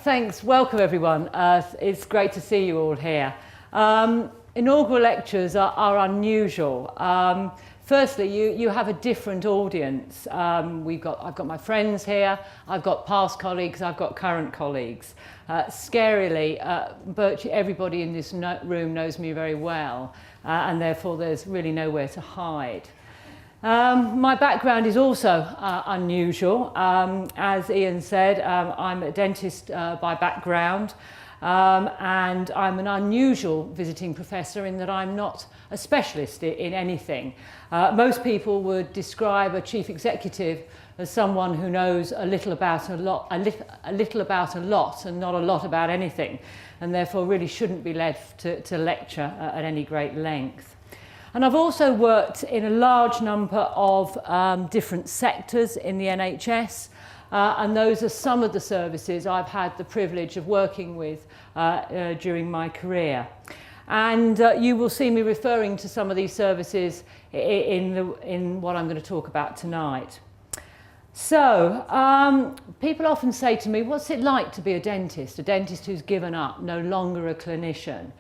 Thanks, welcome everyone. It's great to see you all here. Inaugural lectures are unusual. Firstly, you have a different audience. I've got my friends here, I've got past colleagues, I've got current colleagues. Scarily, virtually everybody in this room knows me very well, and therefore there's really nowhere to hide. My background is also unusual. As Ian said, I'm a dentist by background, and I'm an unusual visiting professor in that I'm not a specialist in anything. Most people would describe a chief executive as someone who knows a little about a lot and not a lot about anything, and therefore really shouldn't be left to lecture at any great length. And I've also worked in a large number of different sectors in the NHS, and those are some of the services I've had the privilege of working with during my career. And you will see me referring to some of these services in what I'm going to talk about tonight. So, people often say to me, what's it like to be a dentist who's given up, no longer a clinician?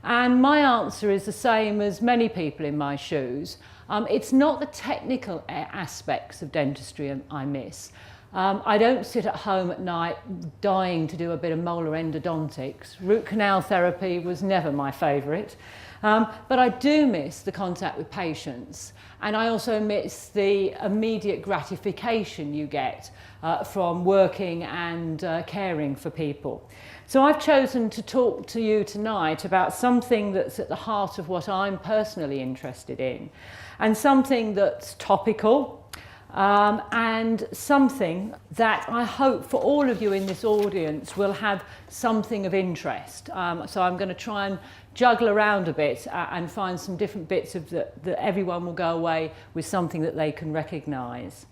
And my answer is the same as many people in my shoes. It's not the technical aspects of dentistry I miss. I don't sit at home at night dying to do a bit of molar endodontics. Root canal therapy was never my favourite. But I do miss the contact with patients. And I also miss the immediate gratification you get from working and caring for people. So I've chosen to talk to you tonight about something that's at the heart of what I'm personally interested in, and something that's topical, and something that I hope for all of you in this audience will have something of interest. So I'm going to try and juggle around a bit and find some different bits of that everyone will go away with something that they can recognise.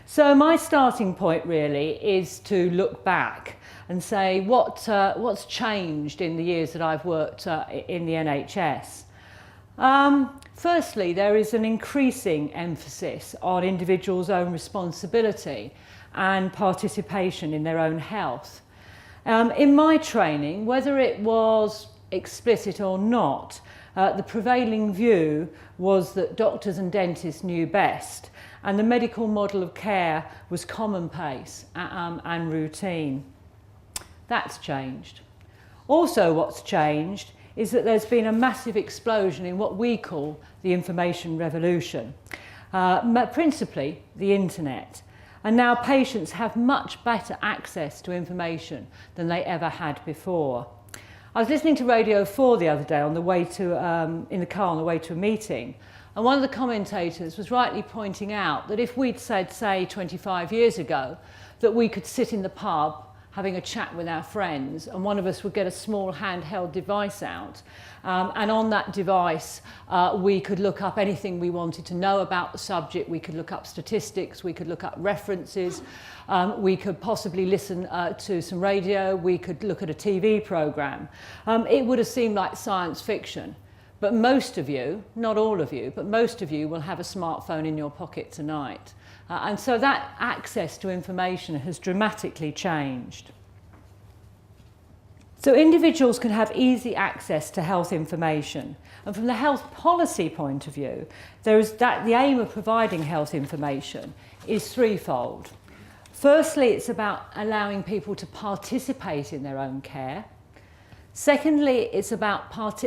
So my starting point really is to look back and say what's changed in the years that I've worked in the NHS. Firstly, there is an increasing emphasis on individuals' own responsibility and participation in their own health. In my training, whether it was explicit or not, the prevailing view was that doctors and dentists knew best, and the medical model of care was commonplace and routine. That's changed. Also, what's changed is that there's been a massive explosion in what we call the information revolution, principally the internet. And now patients have much better access to information than they ever had before. I was listening to Radio 4 the other day on the way to, in the car on the way to a meeting, and one of the commentators was rightly pointing out that if we'd said, say, 25 years ago, that we could sit in the pub having a chat with our friends, and one of us would get a small handheld device out, and on that device we could look up anything we wanted to know about the subject. We could look up statistics, we could look up references, we could possibly listen to some radio, we could look at a TV programme. It would have seemed like science fiction, but most of you, not all of you, but most of you will have a smartphone in your pocket tonight. And so that access to information has dramatically changed. So individuals can have easy access to health information. And from the health policy point of view, the aim of providing health information is threefold. Firstly, it's about allowing people to participate in their own care. Secondly, it's about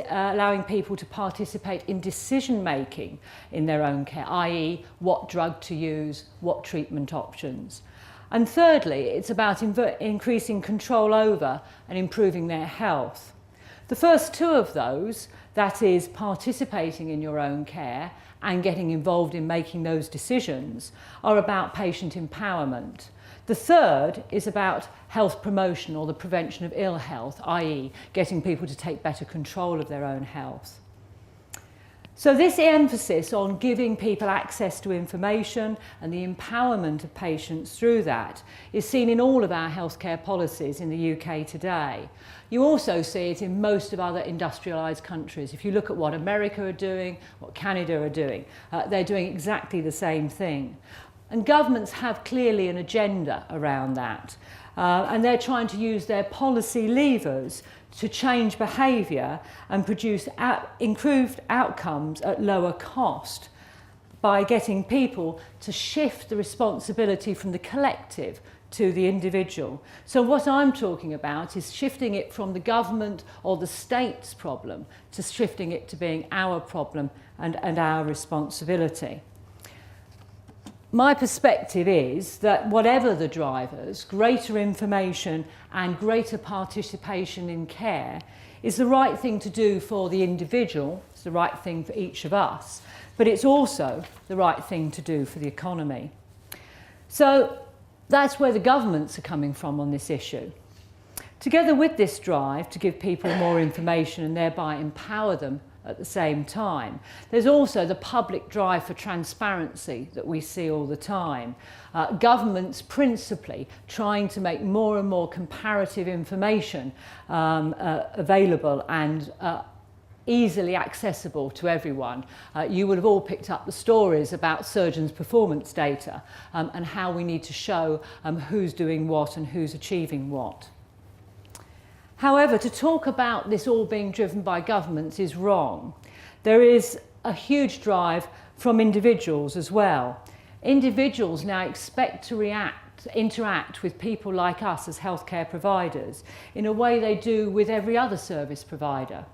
allowing people to participate in decision-making in their own care, i.e. what drug to use, what treatment options. And thirdly, it's about increasing control over and improving their health. The first two of those, that is participating in your own care and getting involved in making those decisions, are about patient empowerment. The third is about health promotion or the prevention of ill health, i.e. getting people to take better control of their own health. So this emphasis on giving people access to information and the empowerment of patients through that is seen in all of our healthcare policies in the UK today. You also see it in most of other industrialised countries. If you look at what America are doing, what Canada are doing, they're doing exactly the same thing. And governments have clearly an agenda around that. and they're trying to use their policy levers to change behaviour and produce improved outcomes at lower cost by getting people to shift the responsibility from the collective to the individual. So what I'm talking about is shifting it from the government or the state's problem to shifting it to being our problem and our responsibility. My perspective is that whatever the drivers, greater information and greater participation in care is the right thing to do for the individual, it's the right thing for each of us, but it's also the right thing to do for the economy. So that's where the governments are coming from on this issue. Together with this drive to give people more information and thereby empower them at the same time, there's also the public drive for transparency that we see all the time. Governments principally trying to make more and more comparative information available and easily accessible to everyone. You would have all picked up the stories about surgeons' performance data and how we need to show who's doing what and who's achieving what. However, to talk about this all being driven by governments is wrong. There is a huge drive from individuals as well. Individuals now expect to interact with people like us as healthcare providers in a way they do with every other service provider.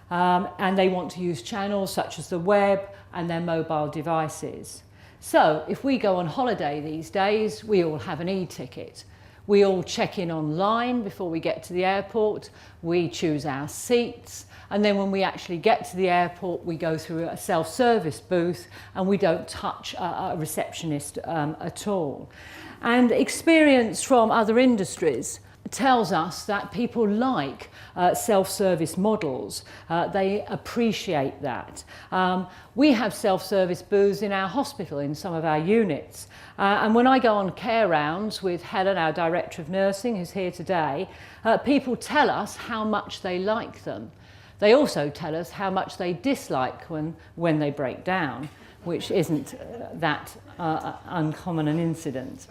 And they want to use channels such as the web and their mobile devices. So if we go on holiday these days, we all have an e-ticket. We all check in online before we get to the airport, we choose our seats, and then when we actually get to the airport, we go through a self-service booth and we don't touch a receptionist at all. And experience from other industries tells us that people like self-service models. They appreciate that. We have self-service booths in our hospital in some of our units. And when I go on care rounds with Helen, our Director of Nursing, who's here today, people tell us how much they like them. They also tell us how much they dislike when they break down, which isn't that uncommon an incident.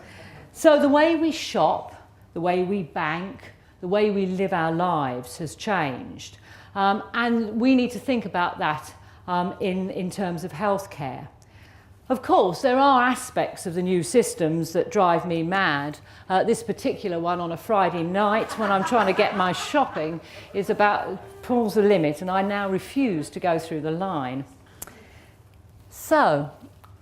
So the way we shop, the way we bank, the way we live our lives has changed. And we need to think about that in terms of healthcare. Of course, there are aspects of the new systems that drive me mad. This particular one on a Friday night when I'm trying to get my shopping is pulls the limit, and I now refuse to go through the line. So,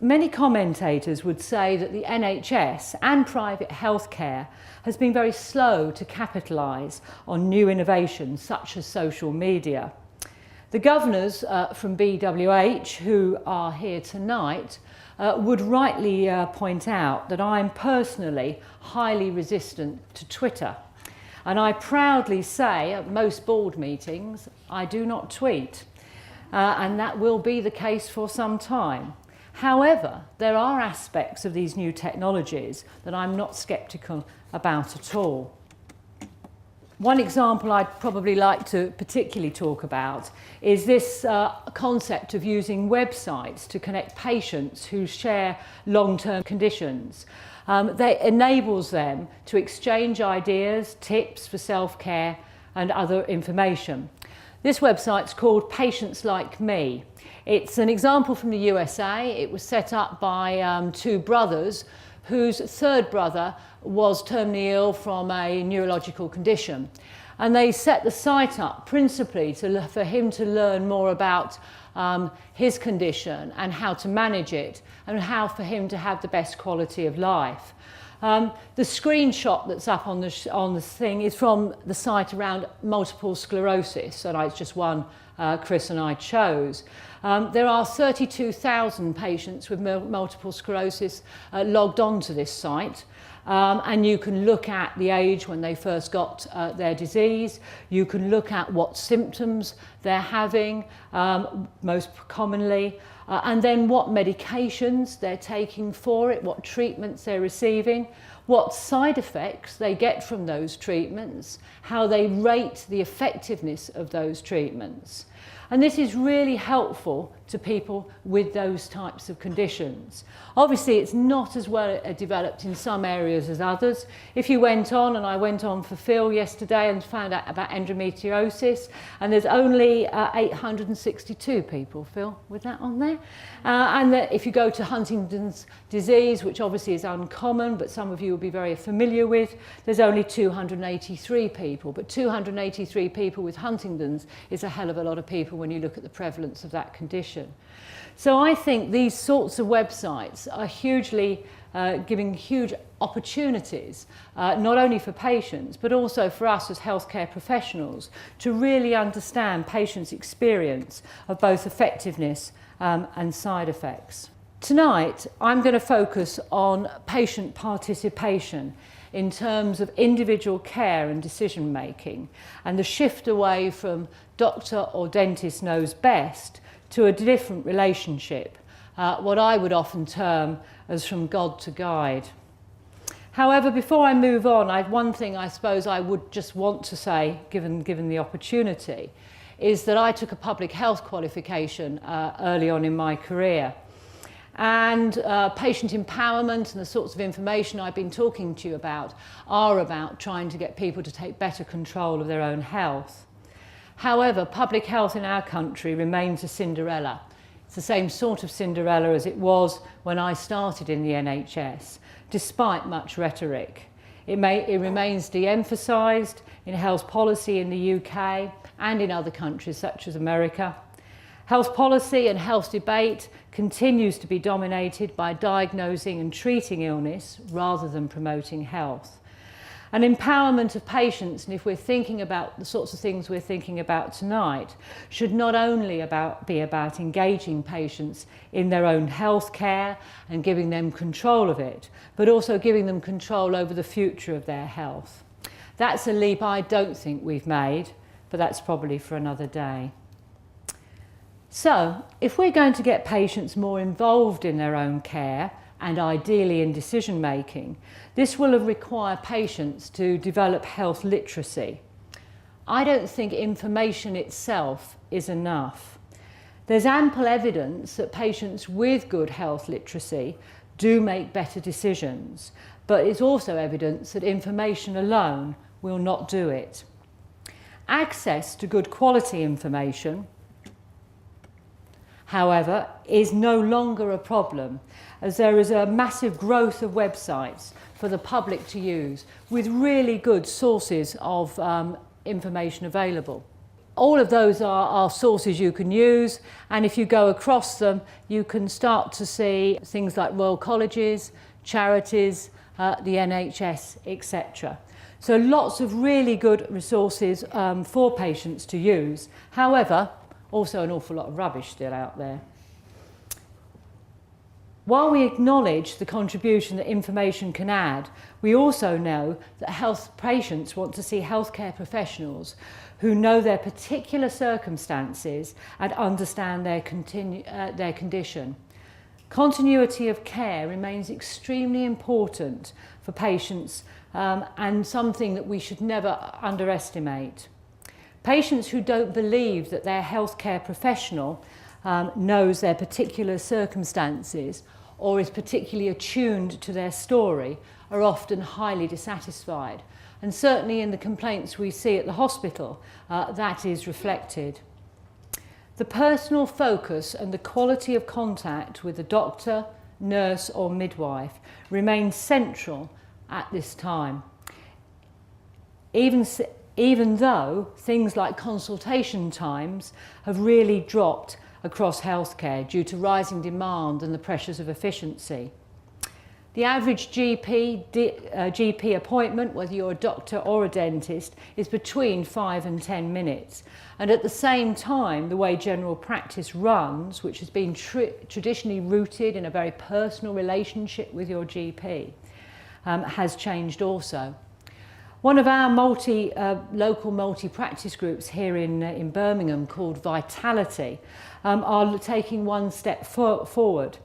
many commentators would say that the NHS and private healthcare has been very slow to capitalise on new innovations such as social media. The governors from BWH, who are here tonight, would rightly point out that I'm personally highly resistant to Twitter. And I proudly say at most board meetings, I do not tweet. And that will be the case for some time. However, there are aspects of these new technologies that I'm not sceptical about at all. One example I'd probably like to particularly talk about is this concept of using websites to connect patients who share long-term conditions. That enables them to exchange ideas, tips for self-care and other information. This website's called Patients Like Me. It's an example from the USA. It was set up by two brothers whose third brother was terminally ill from a neurological condition. And they set the site up principally for him to learn more about his condition and how to manage it and how for him to have the best quality of life. The screenshot that's up on the thing is from the site around multiple sclerosis, and it's just one Chris and I chose. There are 32,000 patients with multiple sclerosis logged onto this site. And you can look at the age when they first got their disease. You can look at what symptoms they're having most commonly, and then what medications they're taking for it, what treatments they're receiving, what side effects they get from those treatments, how they rate the effectiveness of those treatments. And this is really helpful to people with those types of conditions. Obviously, it's not as well developed in some areas as others. If you went on, and I went on for Phil yesterday and found out about endometriosis, and there's only 862 people, Phil, with that on there. And that if you go to Huntington's disease, which obviously is uncommon, but some of you will be very familiar with, there's only 283 people. But 283 people with Huntington's is a hell of a lot of people when you look at the prevalence of that condition. So I think these sorts of websites are hugely giving huge opportunities, not only for patients, but also for us as healthcare professionals to really understand patients' experience of both effectiveness and side effects. Tonight, I'm going to focus on patient participation in terms of individual care and decision making, and the shift away from doctor or dentist knows best to a different relationship, what I would often term as from God to guide. However, before I move on, one thing I suppose I would just want to say, given the opportunity, is that I took a public health qualification early on in my career. And patient empowerment and the sorts of information I've been talking to you about are about trying to get people to take better control of their own health. However, public health in our country remains a Cinderella. It's the same sort of Cinderella as it was when I started in the NHS, despite much rhetoric. It remains de-emphasised in health policy in the UK and in other countries such as America. Health policy and health debate continues to be dominated by diagnosing and treating illness rather than promoting health. And empowerment of patients, and if we're thinking about the sorts of things we're thinking about tonight, should not only be about engaging patients in their own health care and giving them control of it, but also giving them control over the future of their health. That's a leap I don't think we've made, but that's probably for another day. So, if we're going to get patients more involved in their own care, and ideally in decision making, this will require patients to develop health literacy. I don't think information itself is enough. There's ample evidence that patients with good health literacy do make better decisions, but it's also evidence that information alone will not do it. Access to good quality information, however, is no longer a problem, as there is a massive growth of websites for the public to use with really good sources of information available. All of those are sources you can use, and if you go across them, you can start to see things like royal colleges, charities, the NHS, etc. So lots of really good resources for patients to use. However, also an awful lot of rubbish still out there. While we acknowledge the contribution that information can add, we also know that health patients want to see healthcare professionals who know their particular circumstances and understand their condition. Continuity of care remains extremely important for patients and something that we should never underestimate. Patients who don't believe that their healthcare professional knows their particular circumstances or is particularly attuned to their story are often highly dissatisfied. And certainly in the complaints we see at the hospital, that is reflected. The personal focus and the quality of contact with the doctor, nurse or midwife remains central at this time. Even though things like consultation times have really dropped across healthcare due to rising demand and the pressures of efficiency. The average GP appointment, whether you're a doctor or a dentist, is between 5 and 10 minutes. And at the same time, the way general practice runs, which has been traditionally rooted in a very personal relationship with your GP, has changed also. One of our local multi-practice groups here in Birmingham, called Vitality, are taking one step forward.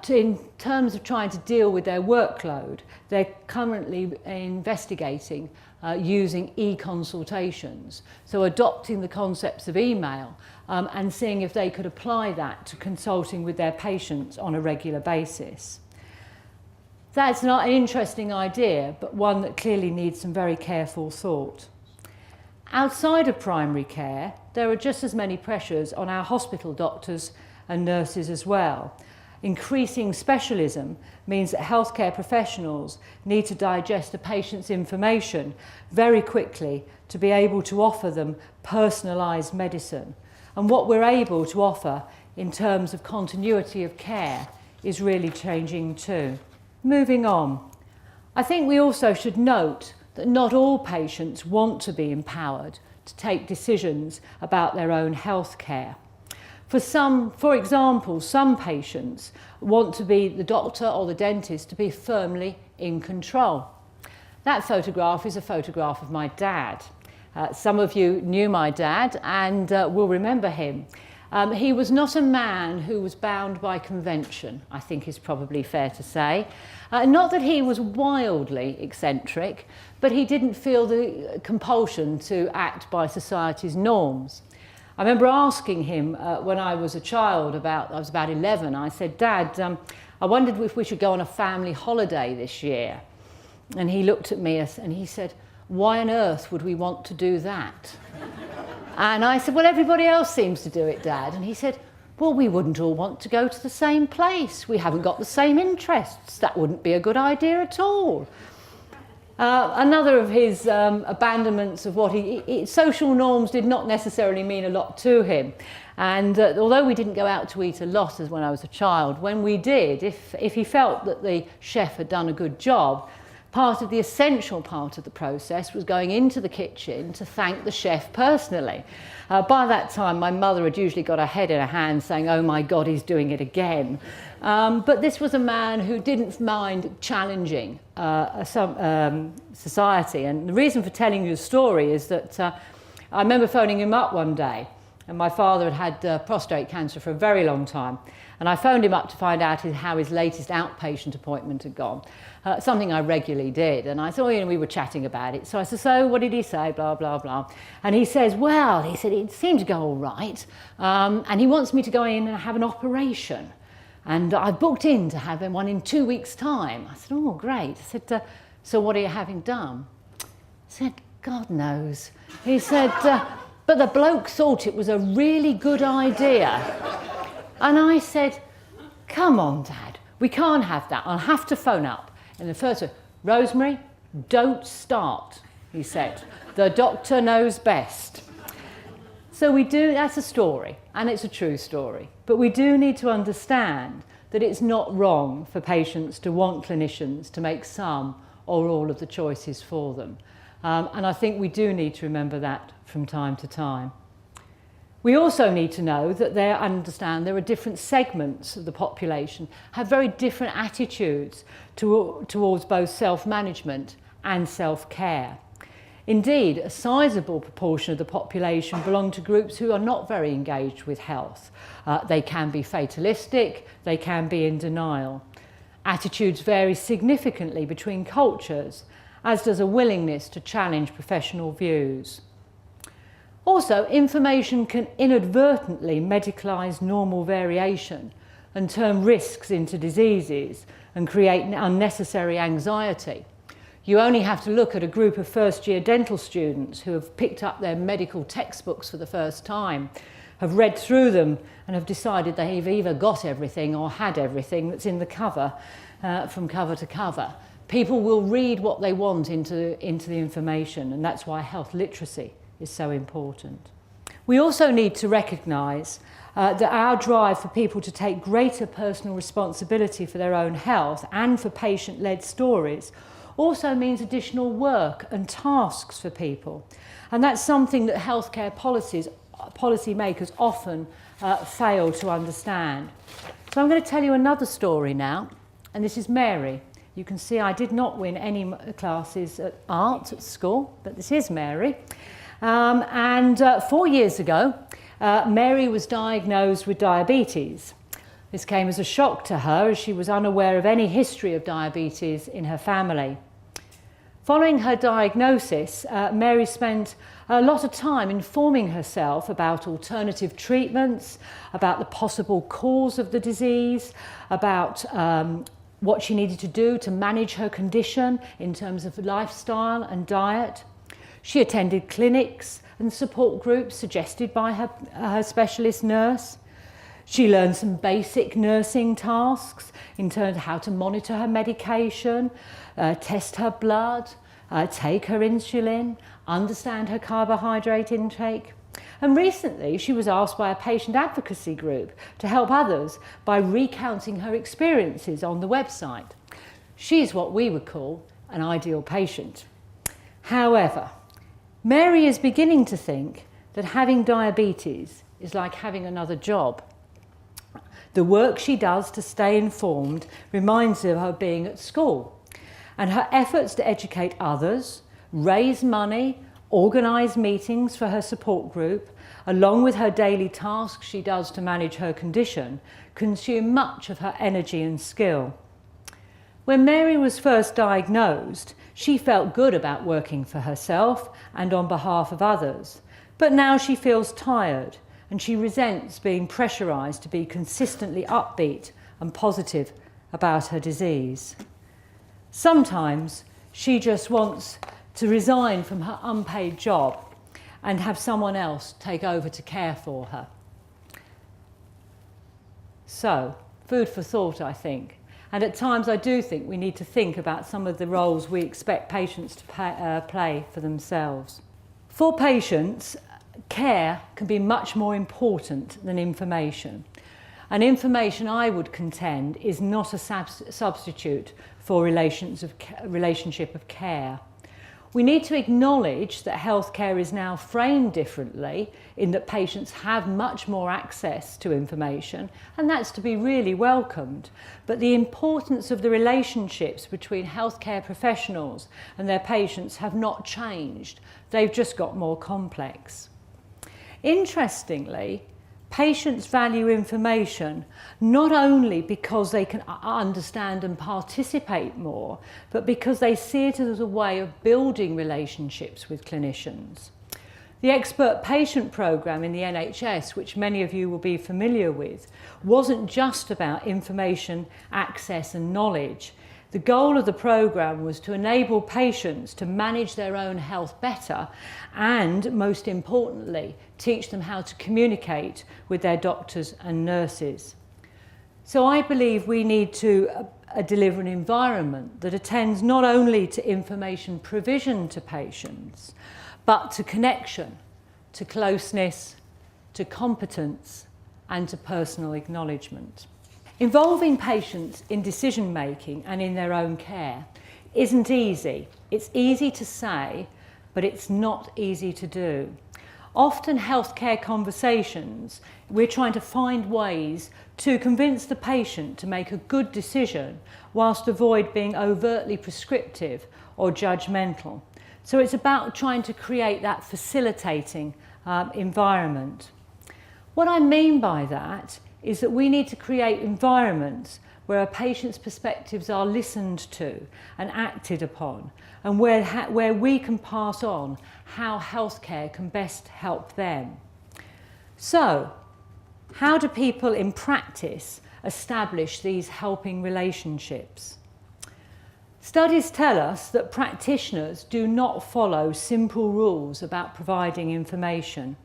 In terms of trying to deal with their workload, they're currently investigating using e-consultations. So adopting the concepts of email and seeing if they could apply that to consulting with their patients on a regular basis. That's not an interesting idea, but one that clearly needs some very careful thought. Outside of primary care, there are just as many pressures on our hospital doctors and nurses as well. Increasing specialism means that healthcare professionals need to digest a patient's information very quickly to be able to offer them personalised medicine. And what we're able to offer in terms of continuity of care is really changing too. Moving on, I think we also should note that not all patients want to be empowered to take decisions about their own health care. For example, some patients want to be the doctor or the dentist to be firmly in control. That photograph is a photograph of my dad. Some of you knew my dad and will remember him. He was not a man who was bound by convention, I think is probably fair to say. Not that he was wildly eccentric, but he didn't feel the compulsion to act by society's norms. I remember asking him when I was a child, I was about 11, I said, "Dad, I wondered if we should go on a family holiday this year." And he looked at me and he said, "Why on earth would we want to do that?" And I said, "Well, everybody else seems to do it, Dad." And he said, "Well, we wouldn't all want to go to the same place. We haven't got the same interests. That wouldn't be a good idea at all." Another of his abandonments of what social norms did not necessarily mean a lot to him. And although we didn't go out to eat a lot as when I was a child, when we did, if he felt that the chef had done a good job, part of the essential part of the process was going into the kitchen to thank the chef personally. By that time, my mother had usually got her head in her hands saying, "Oh my God, he's doing it again." But this was a man who didn't mind challenging society. And the reason for telling you the story is that I remember phoning him up one day, and my father had had prostate cancer for a very long time. And I phoned him up to find out how his latest outpatient appointment had gone, something I regularly did. And I thought, we were chatting about it. So I said, "So what did he say?" Blah, blah, blah. And he says, "Well," he said, "it seemed to go all right. And he wants me to go in and have an operation. And I've booked in to have one in 2 weeks' time." I said, "Oh, great." I said, "So what are you having done?" He said, "God knows." He said, "But the bloke thought it was a really good idea." And I said, "Come on, Dad, we can't have that. I'll have to phone up." And the first one, "Rosemary, don't start," he said. "The doctor knows best." So that's a story, and it's a true story. But we do need to understand that it's not wrong for patients to want clinicians to make some or all of the choices for them. And I think we do need to remember that from time to time. We also need to know that there are different segments of the population have very different attitudes towards both self-management and self-care. Indeed, a sizable proportion of the population belong to groups who are not very engaged with health. They can be fatalistic, they can be in denial. Attitudes vary significantly between cultures, as does a willingness to challenge professional views. Also, information can inadvertently medicalise normal variation and turn risks into diseases and create unnecessary anxiety. You only have to look at a group of first-year dental students who have picked up their medical textbooks for the first time, have read through them and have decided they've either got everything or had everything that's in the cover, from cover to cover. People will read what they want into the information, and that's why health literacy is so important. We also need to recognise that our drive for people to take greater personal responsibility for their own health and for patient-led stories also means additional work and tasks for people. And that's something that healthcare policymakers often fail to understand. So I'm going to tell you another story now, and this is Mary. You can see I did not win any classes at art at school, but this is Mary. 4 years ago, Mary was diagnosed with diabetes. This came as a shock to her, as she was unaware of any history of diabetes in her family. Following her diagnosis, Mary spent a lot of time informing herself about alternative treatments, about the possible cause of the disease, about what she needed to do to manage her condition in terms of lifestyle and diet. She attended clinics and support groups suggested by her specialist nurse. She learned some basic nursing tasks in terms of how to monitor her medication, test her blood, take her insulin, understand her carbohydrate intake. And recently she was asked by a patient advocacy group to help others by recounting her experiences on the website. She's what we would call an ideal patient. However, Mary is beginning to think that having diabetes is like having another job. The work she does to stay informed reminds her of her being at school, and her efforts to educate others, raise money, organise meetings for her support group, along with her daily tasks she does to manage her condition, consume much of her energy and skill. When Mary was first diagnosed, she felt good about working for herself and on behalf of others, but now she feels tired and she resents being pressurised to be consistently upbeat and positive about her disease. Sometimes she just wants to resign from her unpaid job and have someone else take over to care for her. So, food for thought, I think. And at times I do think we need to think about some of the roles we expect patients to play for themselves. For patients, care can be much more important than information. And information, I would contend, is not a substitute for relationship of care. We need to acknowledge that healthcare is now framed differently in that patients have much more access to information, and that's to be really welcomed. But the importance of the relationships between healthcare professionals and their patients have not changed. They've just got more complex. Interestingly, patients value information not only because they can understand and participate more, but because they see it as a way of building relationships with clinicians. The expert patient programme in the NHS, which many of you will be familiar with, wasn't just about information, access and knowledge. The goal of the programme was to enable patients to manage their own health better and, most importantly, teach them how to communicate with their doctors and nurses. So I believe we need to deliver an environment that attends not only to information provision to patients, but to connection, to closeness, to competence, and to personal acknowledgement. Involving patients in decision making and in their own care isn't easy. It's easy to say, but it's not easy to do. Often healthcare conversations, we're trying to find ways to convince the patient to make a good decision whilst avoid being overtly prescriptive or judgmental. So it's about trying to create that facilitating environment. What I mean by that is that we need to create environments where a patient's perspectives are listened to and acted upon, and where we can pass on how healthcare can best help them. So, how do people in practice establish these helping relationships? Studies tell us that practitioners do not follow simple rules about providing information.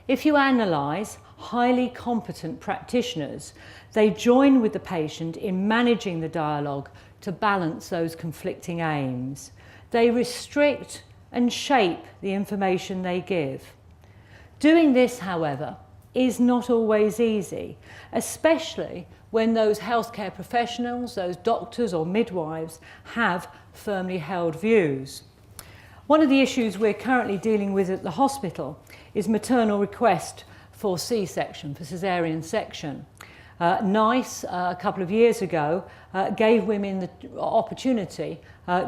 If you analyse highly competent practitioners, they join with the patient in managing the dialogue to balance those conflicting aims. They restrict and shape the information they give. Doing this, however, is not always easy, especially when those healthcare professionals, those doctors or midwives, have firmly held views. One of the issues we're currently dealing with at the hospital is maternal request for C-section, for caesarean section. NICE, a couple of years ago, gave women the opportunity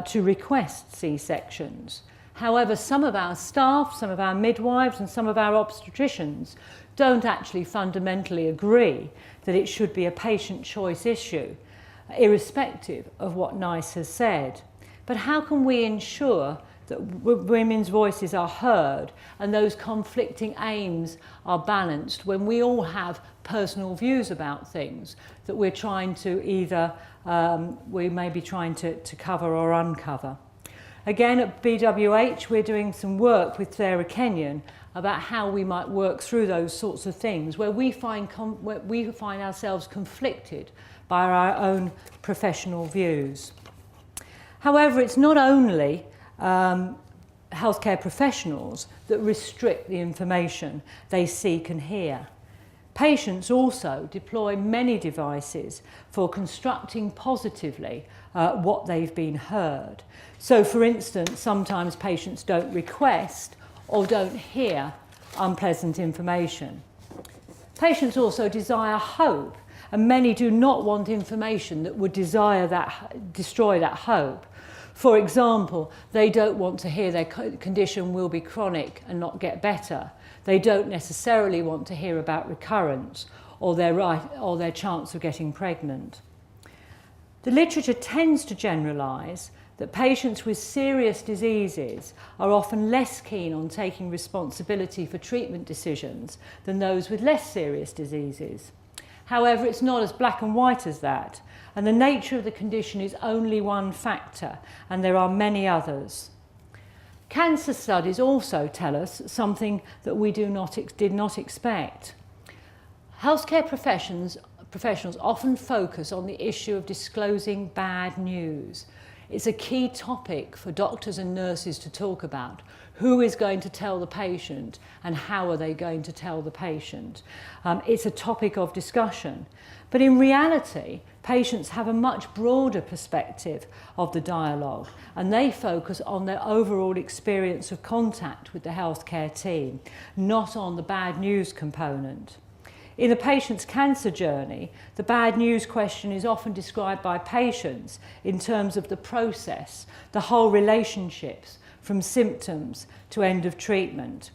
to request C-sections. However, some of our staff, some of our midwives and some of our obstetricians don't actually fundamentally agree that it should be a patient choice issue, irrespective of what NICE has said. But how can we ensure that women's voices are heard and those conflicting aims are balanced when we all have personal views about things that we're trying to either, we may be trying to cover or uncover? Again, at BWH, we're doing some work with Sarah Kenyon about how we might work through those sorts of things where we find ourselves conflicted by our own professional views. However, it's not only healthcare professionals that restrict the information they seek and hear. Patients also deploy many devices for constructing positively what they've been heard. So, for instance, sometimes patients don't request or don't hear unpleasant information. Patients also desire hope, and many do not want information that would destroy that hope. For example, they don't want to hear their condition will be chronic and not get better. They don't necessarily want to hear about recurrence or their chance of getting pregnant. The literature tends to generalise that patients with serious diseases are often less keen on taking responsibility for treatment decisions than those with less serious diseases. However, it's not as black and white as that, and the nature of the condition is only one factor, and there are many others. Cancer studies also tell us something that we did not expect. Healthcare professionals often focus on the issue of disclosing bad news. It's a key topic for doctors and nurses to talk about. Who is going to tell the patient and how are they going to tell the patient? It's a topic of discussion. But in reality, patients have a much broader perspective of the dialogue, and they focus on their overall experience of contact with the healthcare team, not on the bad news component. In a patient's cancer journey, the bad news question is often described by patients in terms of the process, the whole relationships, from symptoms to end of treatment.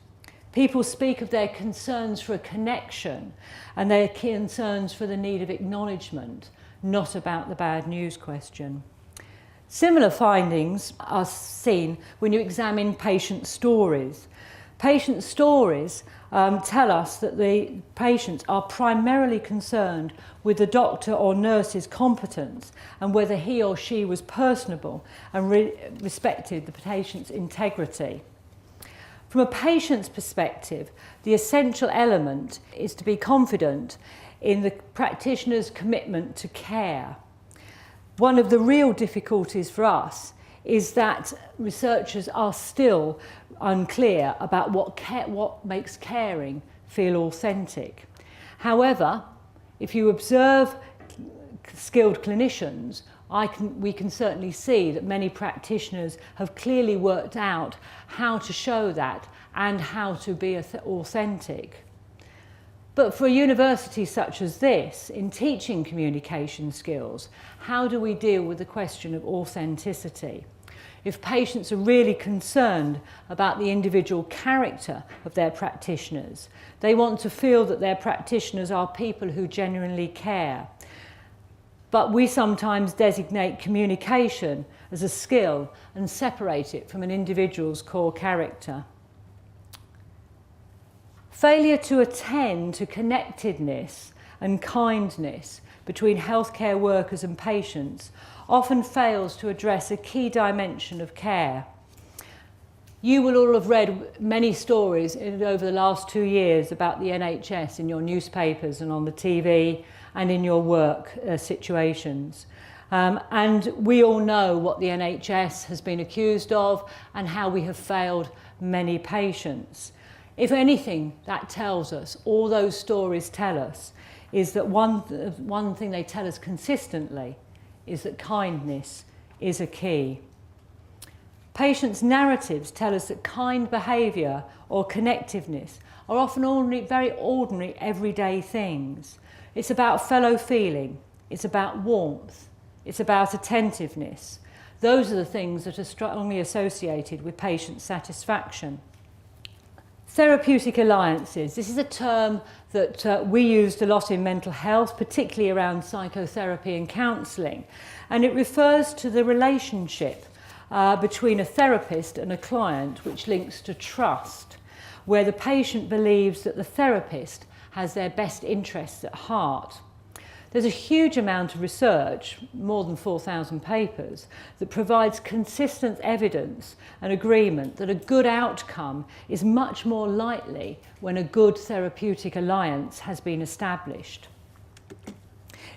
People speak of their concerns for a connection and their concerns for the need of acknowledgement, not about the bad news question. Similar findings are seen when you examine patient stories. Patient stories tell us that the patients are primarily concerned with the doctor or nurse's competence and whether he or she was personable and respected the patient's integrity. From a patient's perspective, the essential element is to be confident in the practitioner's commitment to care. One of the real difficulties for us is that researchers are still unclear about what makes caring feel authentic. However, if you observe skilled clinicians, we can certainly see that many practitioners have clearly worked out how to show that and how to be authentic. But for a university such as this, in teaching communication skills, how do we deal with the question of authenticity? If patients are really concerned about the individual character of their practitioners, they want to feel that their practitioners are people who genuinely care. But we sometimes designate communication as a skill and separate it from an individual's core character. Failure to attend to connectedness and kindness between healthcare workers and patients often fails to address a key dimension of care. You will all have read many stories over the last 2 years about the NHS in your newspapers and on the TV and in your work situations. And we all know what the NHS has been accused of and how we have failed many patients. If anything, that tells us, all those stories tell us, is that one thing they tell us consistently is that kindness is a key. Patients' narratives tell us that kind behaviour or connectiveness are often very ordinary, everyday things. It's about fellow feeling, it's about warmth, it's about attentiveness. Those are the things that are strongly associated with patient satisfaction. Therapeutic alliances. This is a term that we used a lot in mental health, particularly around psychotherapy and counselling. And it refers to the relationship between a therapist and a client, which links to trust, where the patient believes that the therapist has their best interests at heart. There's a huge amount of research, more than 4,000 papers, that provides consistent evidence and agreement that a good outcome is much more likely when a good therapeutic alliance has been established.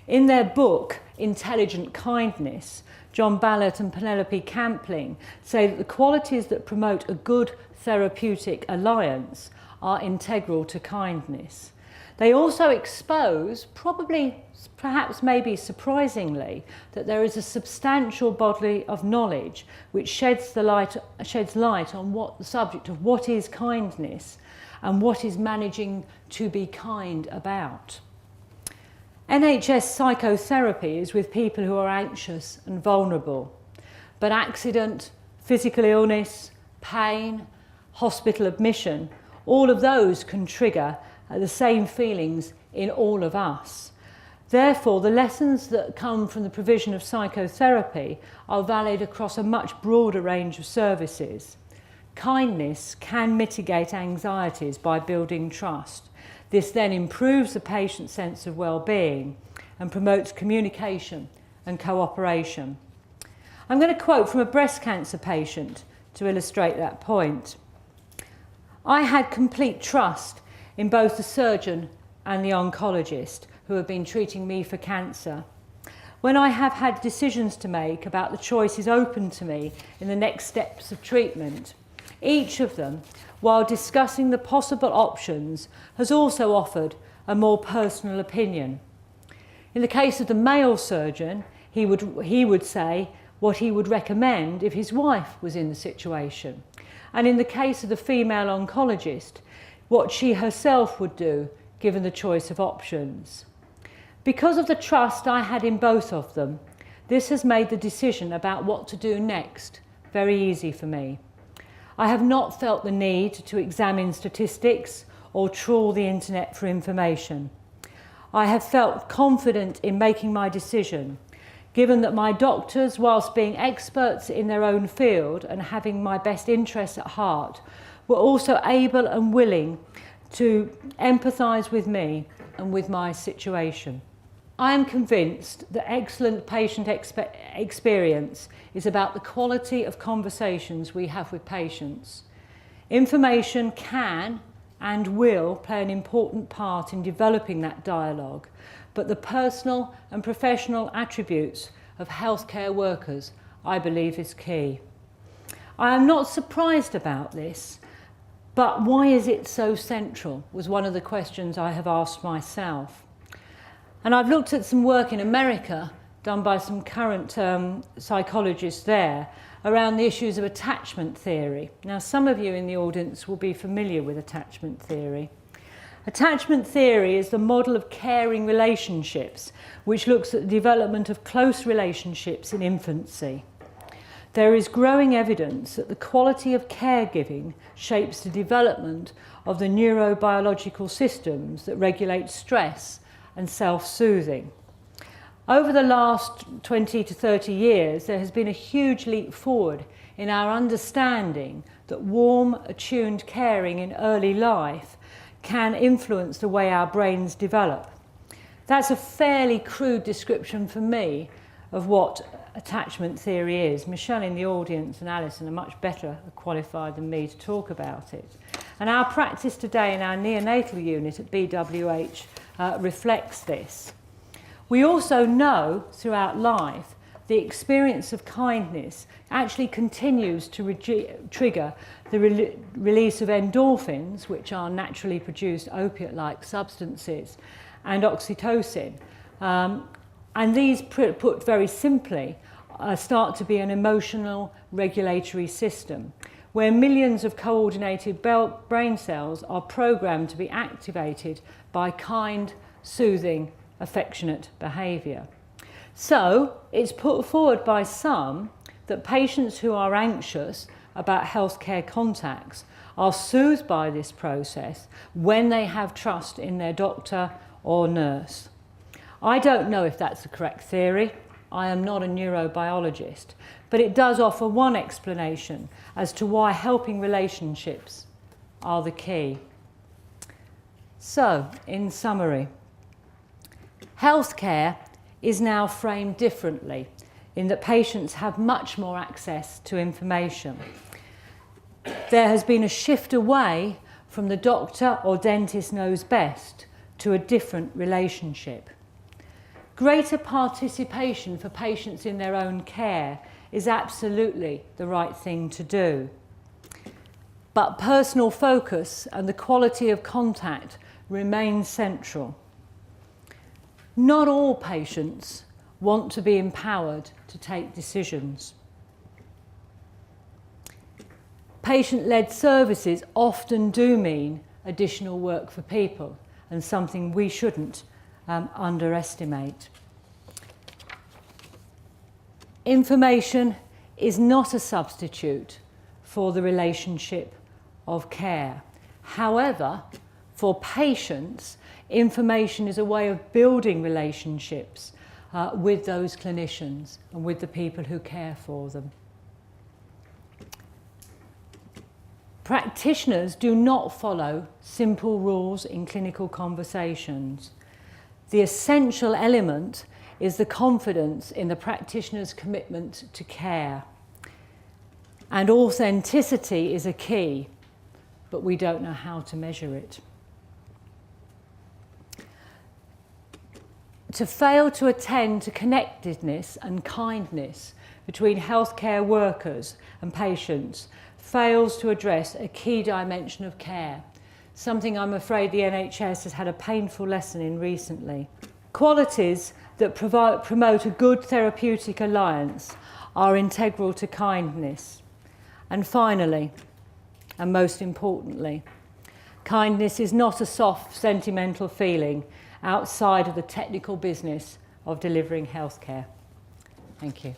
In their book, Intelligent Kindness, John Ballard and Penelope Campling say that the qualities that promote a good therapeutic alliance are integral to kindness. They also expose, perhaps maybe surprisingly, that there is a substantial body of knowledge which sheds light on the subject of what is kindness and what is managing to be kind about. NHS psychotherapy is with people who are anxious and vulnerable, but accident, physical illness, pain, hospital admission, all of those can trigger the same feelings in all of us. Therefore, the lessons that come from the provision of psychotherapy are valid across a much broader range of services. Kindness can mitigate anxieties by building trust. This then improves the patient's sense of well-being and promotes communication and cooperation. I'm going to quote from a breast cancer patient to illustrate that point. I had complete trust in both the surgeon and the oncologist who have been treating me for cancer. When I have had decisions to make about the choices open to me in the next steps of treatment, each of them, while discussing the possible options, has also offered a more personal opinion. In the case of the male surgeon, he would say what he would recommend if his wife was in the situation. And in the case of the female oncologist, what she herself would do given the choice of options. Because of the trust I had in both of them, this has made the decision about what to do next very easy for me. I have not felt the need to examine statistics or trawl the internet for information. I have felt confident in making my decision, given that my doctors, whilst being experts in their own field and having my best interests at heart, were also able and willing to empathise with me and with my situation. I am convinced that excellent patient experience is about the quality of conversations we have with patients. Information can and will play an important part in developing that dialogue, but the personal and professional attributes of healthcare workers, I believe, is key. I am not surprised about this, but why is it so central was one of the questions I have asked myself. And I've looked at some work in America done by some current psychologists there around the issues of attachment theory. Now, some of you in the audience will be familiar with attachment theory. Attachment theory is the model of caring relationships, which looks at the development of close relationships in infancy. There is growing evidence that the quality of caregiving shapes the development of the neurobiological systems that regulate stress and self-soothing. Over the last 20 to 30 years, there has been a huge leap forward in our understanding that warm, attuned caring in early life can influence the way our brains develop. That's a fairly crude description for me of what attachment theory is. Michelle in the audience and Alison are much better qualified than me to talk about it. And our practice today in our neonatal unit at BWH reflects this. We also know throughout life the experience of kindness actually continues to trigger the release of endorphins, which are naturally produced opiate-like substances, and oxytocin. And these, put very simply, start to be an emotional regulatory system where millions of coordinated brain cells are programmed to be activated by kind, soothing, affectionate behaviour. So it's put forward by some that patients who are anxious about healthcare contacts are soothed by this process when they have trust in their doctor or nurse. I don't know if that's the correct theory. I am not a neurobiologist, but it does offer one explanation as to why helping relationships are the key. So, in summary, healthcare is now framed differently in that patients have much more access to information. There has been a shift away from the doctor or dentist knows best to a different relationship. Greater participation for patients in their own care is absolutely the right thing to do. But personal focus and the quality of contact remain central. Not all patients want to be empowered to take decisions. Patient-led services often do mean additional work for people, and something we shouldn't underestimate. Information is not a substitute for the relationship of care. However, for patients, information is a way of building relationships with those clinicians and with the people who care for them. Practitioners do not follow simple rules in clinical conversations. The essential element is the confidence in the practitioner's commitment to care. And authenticity is a key, but we don't know how to measure it. To fail to attend to connectedness and kindness between healthcare workers and patients fails to address a key dimension of care, something I'm afraid the NHS has had a painful lesson in recently. Qualities that promote a good therapeutic alliance are integral to kindness. And finally, and most importantly, kindness is not a soft, sentimental feeling outside of the technical business of delivering healthcare. Thank you.